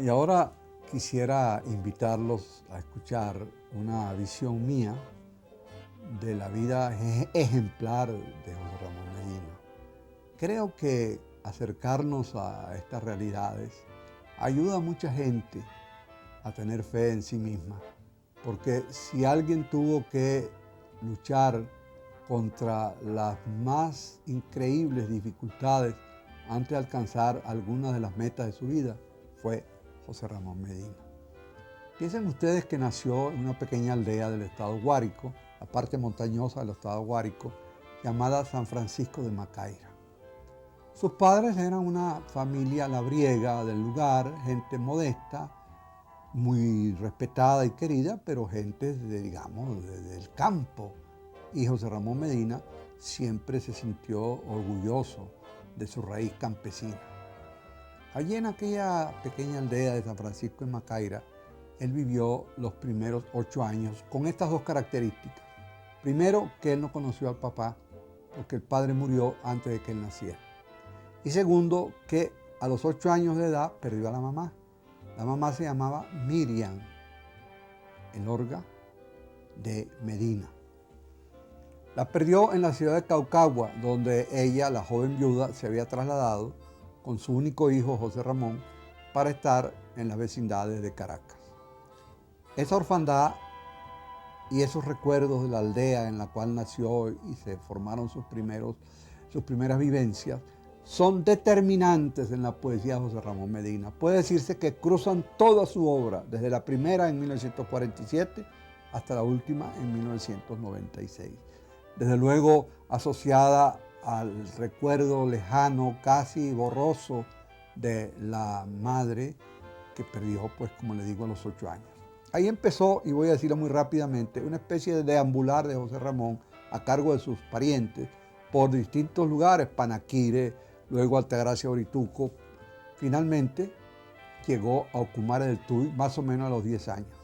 Y ahora quisiera invitarlos a escuchar una visión mía de la vida ejemplar de José Ramón Medina. Creo que acercarnos a estas realidades ayuda a mucha gente a tener fe en sí misma, porque si alguien tuvo que luchar contra las más increíbles dificultades antes de alcanzar algunas de las metas de su vida, fue José Ramón Medina. Piensen ustedes que nació en una pequeña aldea del estado Guárico, la parte montañosa del estado Guárico, llamada San Francisco de Macaira. Sus padres eran una familia labriega del lugar, gente modesta, muy respetada y querida, pero gente, del campo. Y José Ramón Medina siempre se sintió orgulloso de su raíz campesina. Allí en aquella pequeña aldea de San Francisco de Macaira, él vivió los primeros 8 años con estas dos características. Primero, que él no conoció al papá, porque el padre murió antes de que él naciera. Y segundo, que a los 8 años de edad perdió a la mamá. La mamá se llamaba Miriam Elorga de Medina. La perdió en la ciudad de Caucagua, donde ella, la joven viuda, se había trasladado con su único hijo, José Ramón, para estar en las vecindades de Caracas. Esa orfandad y esos recuerdos de la aldea en la cual nació y se formaron sus primeras vivencias son determinantes en la poesía de José Ramón Medina. Puede decirse que cruzan toda su obra, desde la primera en 1947 hasta la última en 1996. Desde luego asociada al recuerdo lejano, casi borroso, de la madre que perdió, pues como le digo, a los 8 años. Ahí empezó, y voy a decirlo muy rápidamente, una especie de deambular de José Ramón a cargo de sus parientes por distintos lugares, Panaquire, luego Altagracia, Orituco. Finalmente llegó a Ocumare del Tuy más o menos a los 10 años.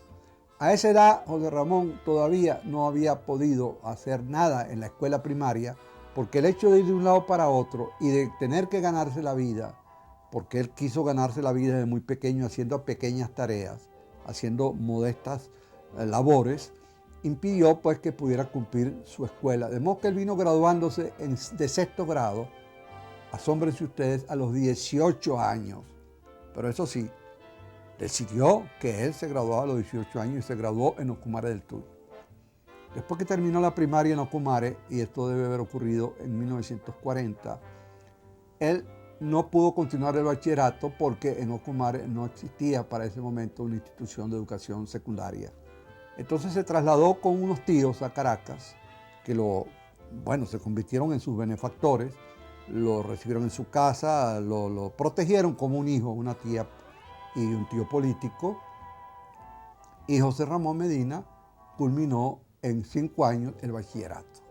A esa edad, José Ramón todavía no había podido hacer nada en la escuela primaria, porque el hecho de ir de un lado para otro y de tener que ganarse la vida, porque él quiso ganarse la vida desde muy pequeño haciendo pequeñas tareas, haciendo modestas labores, impidió pues que pudiera cumplir su escuela. De modo que él vino graduándose de 6º grado, asómbrense ustedes, a los 18 años. Pero eso sí, decidió que él se graduaba a los 18 años y se graduó en Ocumare del Tuy. Después que terminó la primaria en Ocumare, y esto debe haber ocurrido en 1940, él no pudo continuar el bachillerato porque en Ocumare no existía para ese momento una institución de educación secundaria. Entonces se trasladó con unos tíos a Caracas, que se convirtieron en sus benefactores, lo recibieron en su casa, lo protegieron como un hijo, una tía y un tío político. Y José Ramón Medina culminó en 5 años el bachillerato.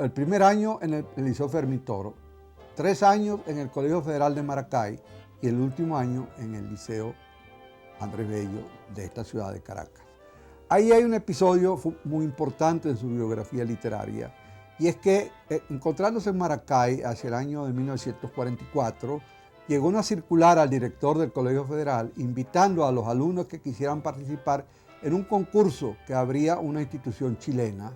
El primer año en el Liceo Fermín Toro, 3 años en el Colegio Federal de Maracay y el último año en el Liceo Andrés Bello de esta ciudad de Caracas. Ahí hay un episodio muy importante en su biografía literaria, y es que encontrándose en Maracay hacia el año de 1944, llegó una circular al director del Colegio Federal invitando a los alumnos que quisieran participar en un concurso que abría una institución chilena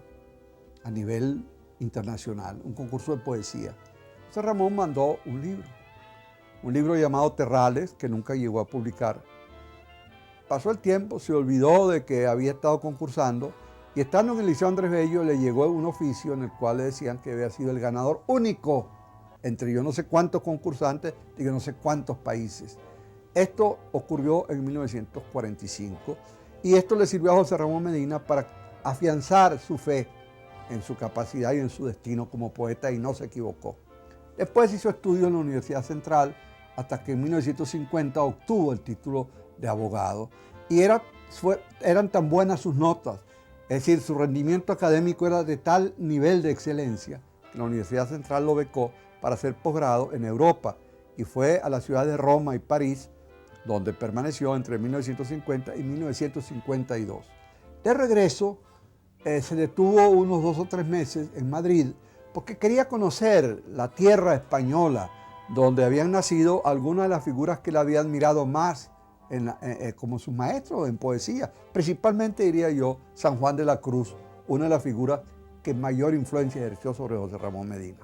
a nivel internacional, un concurso de poesía. José Ramón mandó un libro llamado Terrales, que nunca llegó a publicar. Pasó el tiempo, se olvidó de que había estado concursando, y estando en el Liceo Andrés Bello le llegó un oficio en el cual le decían que había sido el ganador único entre yo no sé cuántos concursantes de yo no sé cuántos países. Esto ocurrió en 1945 y esto le sirvió a José Ramón Medina para afianzar su fe en su capacidad y en su destino como poeta, y no se equivocó. Después hizo estudios en la Universidad Central hasta que en 1950 obtuvo el título de abogado, y eran tan buenas sus notas, es decir, su rendimiento académico era de tal nivel de excelencia que la Universidad Central lo becó para hacer posgrado en Europa, y fue a la ciudad de Roma y París, donde permaneció entre 1950 y 1952. De regreso, se detuvo unos 2 o 3 meses en Madrid porque quería conocer la tierra española, donde habían nacido algunas de las figuras que él había admirado más como sus maestros en poesía. Principalmente diría yo San Juan de la Cruz, una de las figuras que mayor influencia ejerció sobre José Ramón Medina.